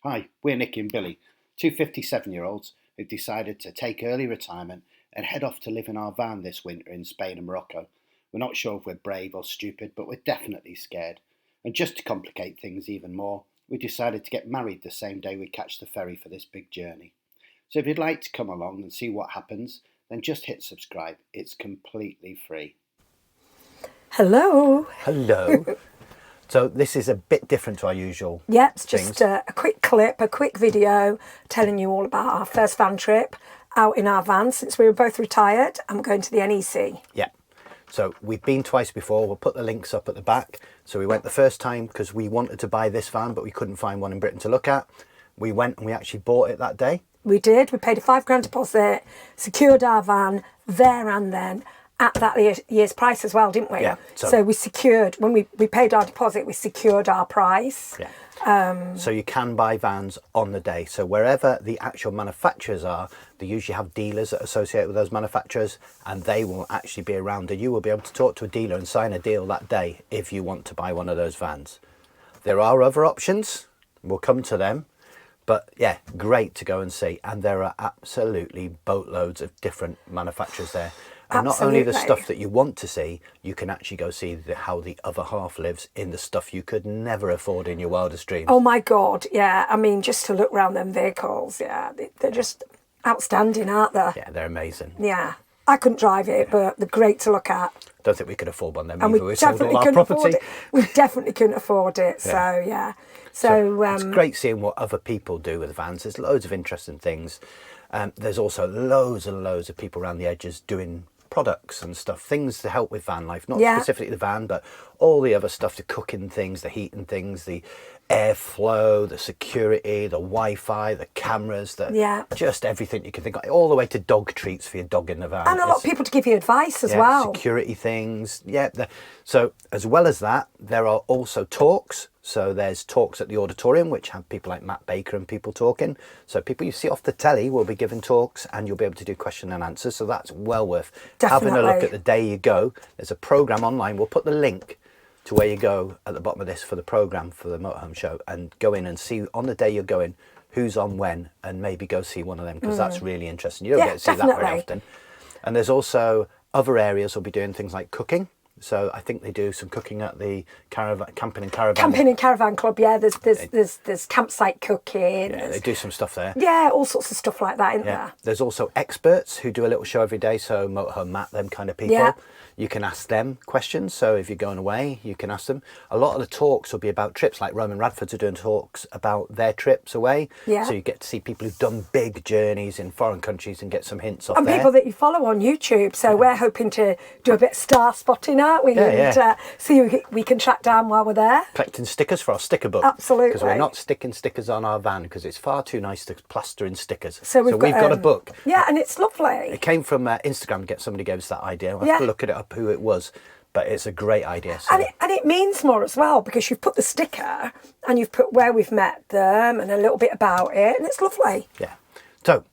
Hi, we're Nick and Billy, two 57-year-olds who've decided to take early retirement and head off to live in our van this winter in Spain and Morocco. We're not sure if we're brave or stupid, but we're definitely scared. And just to complicate things even more, we decided to get married the same day we catch the ferry for this big journey. So if you'd like to come along and see what happens, then just hit subscribe. It's completely free. Hello. Hello. So this is a bit different to our usual Yeah, it's just a quick clip, a quick video telling you all about our first van trip out in our van since we were both retired and we're going to the NEC. Yeah. So we've been twice before. We'll put the links up at the back. So we went the first time because we wanted to buy this van, but we couldn't find one in Britain to look at. We went and we actually bought it that day. We did. We paid a £5,000 deposit, secured our van there and then at that year's price as well, didn't we? Yeah. So we secured, when we paid our deposit, we secured our price. Yeah. So you can buy vans on the day. So wherever the actual manufacturers are, they usually have dealers that associate with those manufacturers, and they will actually be around, and you will be able to talk to a dealer and sign a deal that day if you want to buy one of those vans. There are other options. We'll come to them. But yeah, great to go and see. And there are absolutely boatloads of different manufacturers there. And not only the stuff that you want to see, you can actually go see how the other half lives in the stuff you could never afford in your wildest dreams. Oh my God, yeah. I mean, just to look around them vehicles, yeah, they're just outstanding, aren't they? Yeah, they're amazing. Yeah. I couldn't drive it, but they're great to look at. Don't think we could afford one then. And we definitely couldn't afford it. We definitely couldn't afford it. Yeah. So, yeah. So it's great seeing what other people do with vans. There's loads of interesting things. There's also loads and loads of people around the edges doing products and stuff, things to help with van life, not specifically the van, but all the other stuff, the cooking things, the heating things, the airflow, the security, the Wi-Fi, the cameras, just everything you can think of, all the way to dog treats for your dog in the van. And a lot of people to give you advice as well. Security things, so as well as that, there are also talks. So there's talks at the auditorium, which have people like Matt Baker and people talking. So people you see off the telly will be giving talks, and you'll be able to do question and answers. So that's well worth having a look at the day you go. There's a programme online. We'll put the link to where you go at the bottom of this for the programme for the Motorhome show, and go in and see on the day you're going who's on when, and maybe go see one of them, because that's really interesting. You don't get to see that very often. And there's also other areas will be doing things like cooking. So I think they do some cooking at the camping and caravan. Camping and caravan club, yeah. There's campsite cooking. Yeah, they do some stuff there. Yeah, all sorts of stuff like that, isn't there? There's also experts who do a little show every day. So Motorhome Matt, them kind of people. Yeah. You can ask them questions. So if you're going away, you can ask them. A lot of the talks will be about trips, like Roman Radfords are doing talks about their trips away. Yeah. So you get to see people who've done big journeys in foreign countries and get some hints off there. And people that you follow on YouTube. So we're hoping to do a bit of star spotting, aren't we? And see who we can track down while we're there. Collecting stickers for our sticker book. Absolutely. Because we're not sticking stickers on our van because it's far too nice to plaster in stickers. So we've got a book. Yeah, and it's lovely. It came from Instagram. Somebody gave us that idea. I'll have to look it up who it was. But it's a great idea. So. And it means more as well, because you've put the sticker and you've put where we've met them and a little bit about it, and it's lovely. Yeah. So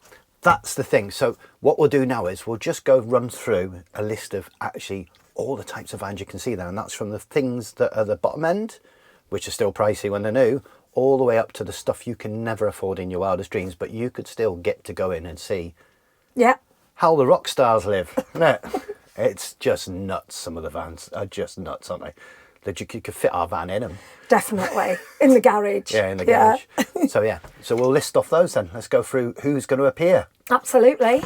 that's the thing. So what we'll do now is we'll just go run through a list of actually all the types of vans you can see there, and that's from the things that are the bottom end, which are still pricey when they're new, all the way up to the stuff you can never afford in your wildest dreams, but you could still get to go in and see how the rock stars live, isn't it? It's just nuts. Some of the vans are just nuts, aren't they? That you could fit our van in them. Definitely. In the garage. Yeah, in the garage. So we'll list off those then. Let's go through who's going to appear. Absolutely.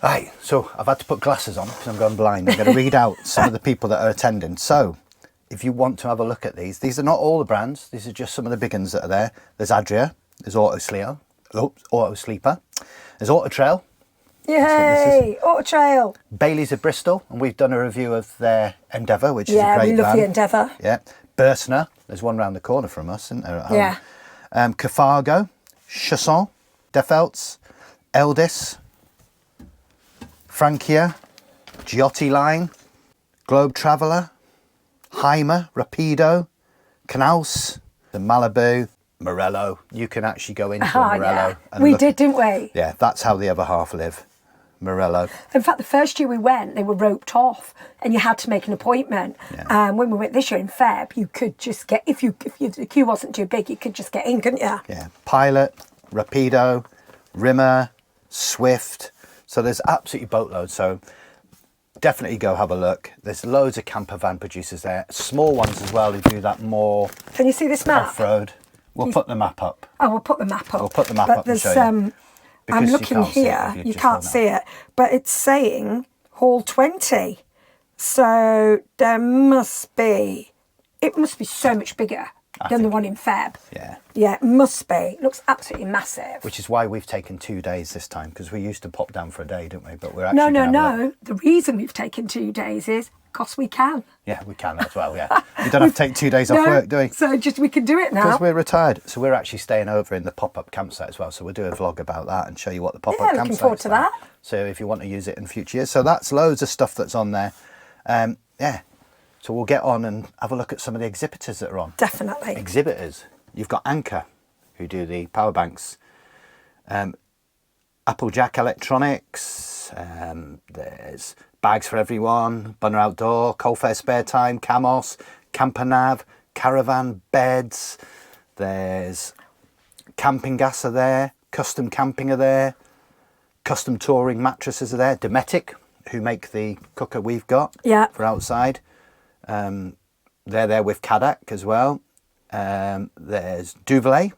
Right, so I've had to put glasses on because I'm going blind. I'm going to read out some of the people that are attending. So if you want to have a look at these are not all the brands. These are just some of the big ones that are there. There's Adria. There's Auto Sleeper. There's Auto Trail. Yay! Auto Trail. Bailey's of Bristol, and we've done a review of their Endeavour, which is a great van. Yeah, we love the Endeavour. Yeah. Bursner. There's one round the corner from us, isn't there, at home? Yeah. Cafargo, Chasson, Defelts, Eldis, Francia, Giotti Line, Globe Traveller, Heimer, Rapido, Knaus, the Malibu, Morello. You can actually go into a Morello. Yeah. We did, didn't we? Yeah, that's how the other half live. Morello. In fact, the first year we went, they were roped off, and you had to make an appointment. Yeah. When we went this year in Feb, you could just get, if the queue wasn't too big, you could just get in, couldn't you? Yeah, Pilot, Rapido, Rimmer, Swift. So there's absolutely boatloads. So definitely go have a look. There's loads of camper van producers there. Small ones as well who do that more Can you see this map? off-road. We'll put the map up. Oh, we'll put the map up. We'll put the map but up and there's, show you. I'm Because looking here, you can't see it, but it's saying Hall 20. So there must be, it must be so much bigger than the one in Feb. Yeah. Yeah, it must be. It looks absolutely massive. Which is why we've taken 2 days this time, because we used to pop down for a day, didn't we? But we're actually No. The reason we've taken 2 days is because we can. Yeah, we can as well, yeah. We don't have to take 2 days off work, do we? So just we can do it now. Because we're retired. So we're actually staying over in the pop-up campsite as well. So we'll do a vlog about that and show you what the pop-up campsite is. Looking forward to that. So if you want to use it in future years. So that's loads of stuff that's on there. Yeah. So we'll get on and have a look at some of the exhibitors that are on. Definitely. Exhibitors. You've got Anchor, who do the power banks. Applejack Electronics. There's Bags for Everyone, Bunner Outdoor, Coalface Spare Time, Camos, Campernav, Caravan Beds. There's Camping Gas are there, Custom Camping are there, Custom Touring Mattresses are there. Dometic, who make the cooker we've got for outside. They're there with Kadak as well. There's Duvalet,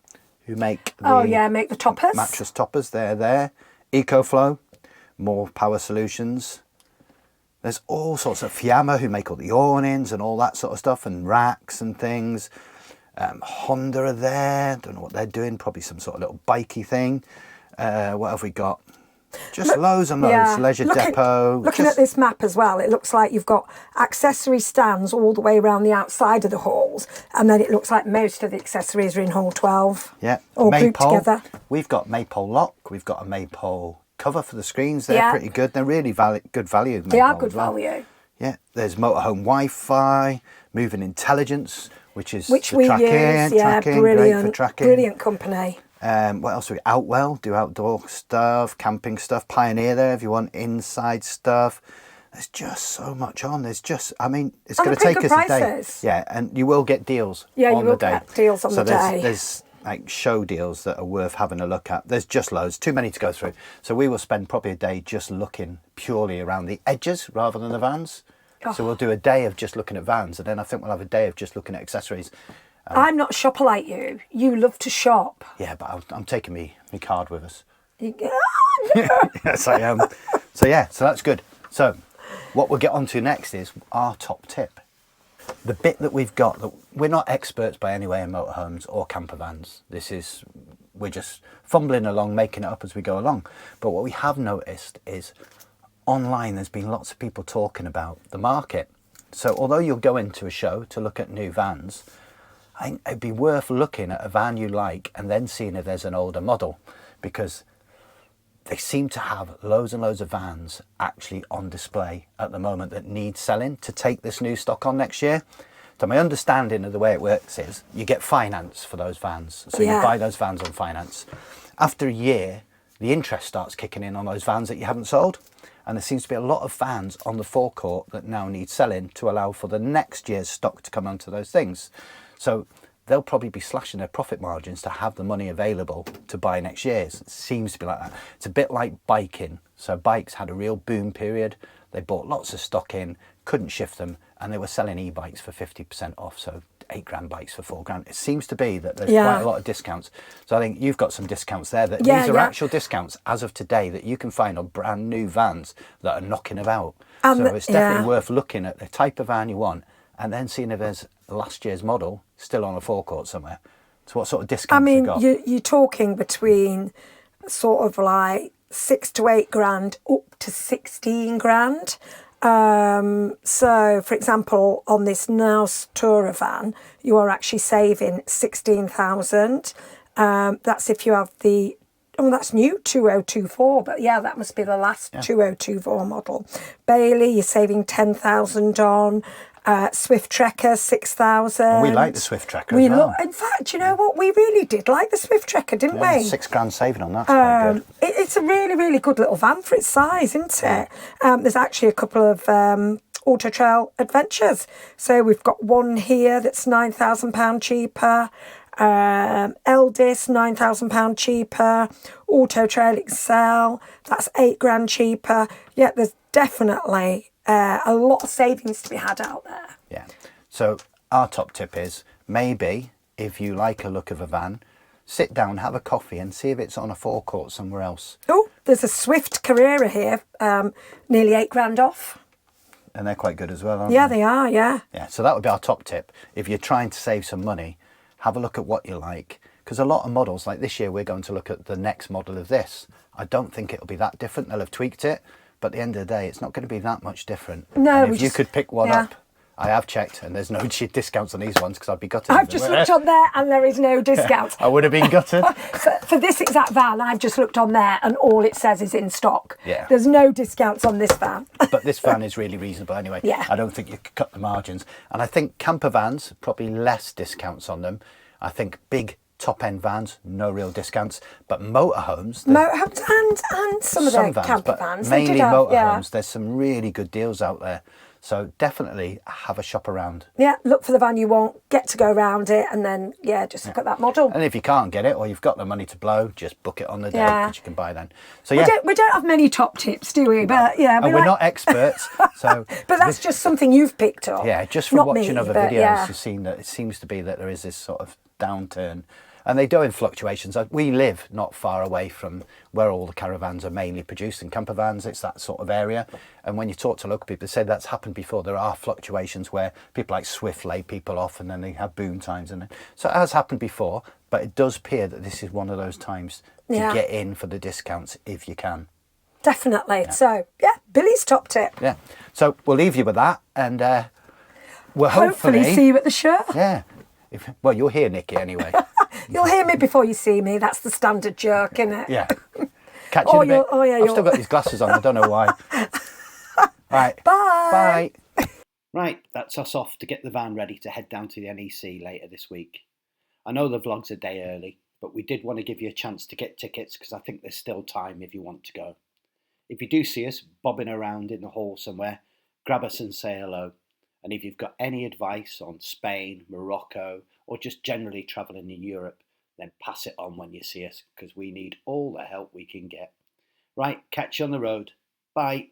who make the make the toppers. Mattress toppers. They're there. EcoFlow, more power solutions. There's all sorts of Fiamma, who make all the awnings and all that sort of stuff, and racks and things. Honda are there. Don't know what they're doing. Probably some sort of little bikey thing. What have we got? Just loads and loads. Yeah. Leisure Depot. Looking at this map as well, it looks like you've got accessory stands all the way around the outside of the halls, and then it looks like most of the accessories are in Hall 12. Yeah. All grouped together. We've got Maypole lock. We've got a Maypole cover for the screens. They're pretty good. They're really good value. They are good value. Yeah. There's Motorhome Wi-Fi, Moving Intelligence, which we tracking, use. Yeah, tracking, brilliant. great for tracking. Brilliant company. What else? Outwell, do outdoor stuff, camping stuff. Pioneer there if you want inside stuff. There's just so much on. There's just, I mean, it's going to take us a day. Yeah, and you will get deals on the day. Yeah, you will get deals on the day. There's like show deals that are worth having a look at. There's just loads, too many to go through. So we will spend probably a day just looking purely around the edges rather than the vans. So we'll do a day of just looking at vans, and then I think we'll have a day of just looking at accessories. I'm not a shopper like you. You love to shop. Yeah, but I'm taking me card with us. No. Yes, I am. So that's good. So what we'll get on to next is our top tip. The bit that we've got, that we're not experts by any way in motorhomes or camper vans. We're just fumbling along, making it up as we go along. But what we have noticed is online there's been lots of people talking about the market. So although you'll go into a show to look at new vans, I think it'd be worth looking at a van you like and then seeing if there's an older model, because they seem to have loads and loads of vans actually on display at the moment that need selling to take this new stock on next year. So my understanding of the way it works is you get finance for those vans. So you buy those vans on finance. After a year, the interest starts kicking in on those vans that you haven't sold. And there seems to be a lot of vans on the forecourt that now need selling to allow for the next year's stock to come onto those things. So they'll probably be slashing their profit margins to have the money available to buy next year's. It seems to be like that. It's a bit like biking. So bikes had a real boom period. They bought lots of stock in, couldn't shift them, and they were selling e-bikes for 50% off. So £8,000 bikes for £4,000. It seems to be that there's quite a lot of discounts. So I think you've got some discounts there. These are actual discounts as of today that you can find on brand new vans that are knocking about. So it's definitely worth looking at the type of van you want and then seeing if there's last year's model still on a forecourt somewhere. So what sort of discounts you got? You're talking between sort of like £6,000 to £8,000 up to £16,000. So, for example, on this Naus Tourer van, you are actually saving £16,000. That's if you have the, that's new 2024, but yeah, that must be the last 2024 model. Bailey, you're saving £10,000 on. Swift Trekker 6,000. We like the Swift Trekker as well. In fact, you know what? We really did like the Swift Trekker, didn't we? £6,000 saving on that's quite good. It's a really, really good little van for its size, isn't it? There's actually a couple of Auto Trail Adventures. So we've got one here that's £9,000 cheaper. Eldis, £9,000 cheaper. Auto Trail Excel, that's £8,000 cheaper. Yeah, there's definitely a lot of savings to be had out there. Yeah. So our top tip is maybe if you like a look of a van, sit down, have a coffee and see if it's on a forecourt somewhere else. Oh, there's a Swift Carrera here, nearly £8,000 off. And they're quite good as well, aren't Yeah, they? they are, yeah. Yeah, so that would be our top tip. If you're trying to save some money, have a look at what you like. Because a lot of models, like this year, we're going to look at the next model of this. I don't think it'll be that different. They'll have tweaked it. But at the end of the day, it's not going to be that much different. No, and if you could pick one yeah. up, I have checked, and there's no discounts on these ones because I'd be gutted. I've just looked on there and there is no discount. I would have been gutted. For this exact van, I've just looked on there and all it says is in stock. Yeah. There's no discounts on this van. But this van is really reasonable anyway. Yeah. I don't think you could cut the margins. And I think camper vans, probably less discounts on them. I think big top-end vans, no real discounts. But motorhomes... Motorhomes and some of the camper vans. Mainly motorhomes, yeah. There's some really good deals out there. So definitely have a shop around. Yeah, look for the van you want, get to go around it, and then, just look at that model. And if you can't get it, or you've got the money to blow, just book it on the day, which you can buy then. So We don't have many top tips, do we? But and we're not experts, so... But that's just something you've picked up. Yeah, just from watching other videos, yeah. you've seen that it seems to be that there is this sort of downturn. And they do in fluctuations. We live not far away from where all the caravans are mainly produced in camper vans. It's that sort of area. And when you talk to local people, they say that's happened before. There are fluctuations where people like Swift lay people off and then they have boom times. So it has happened before, but it does appear that this is one of those times to get in for the discounts if you can. Definitely. Yeah. So, Billy's top tip. Yeah. So we'll leave you with that and we'll hopefully see you at the show. Yeah. Well, you'll hear Nikki anyway. You'll hear me before you see me. That's the standard joke, isn't it? Yeah. Catch you in a bit. I've still you're... got these glasses on. I don't know why. Right. Bye. Bye. Right, that's us off to get the van ready to head down to the NEC later this week. I know the vlog's a day early, but we did want to give you a chance to get tickets because I think there's still time if you want to go. If you do see us bobbing around in the hall somewhere, grab us and say hello. And if you've got any advice on Spain, Morocco, or just generally travelling in Europe, then pass it on when you see us, because we need all the help we can get. Right, catch you on the road. Bye.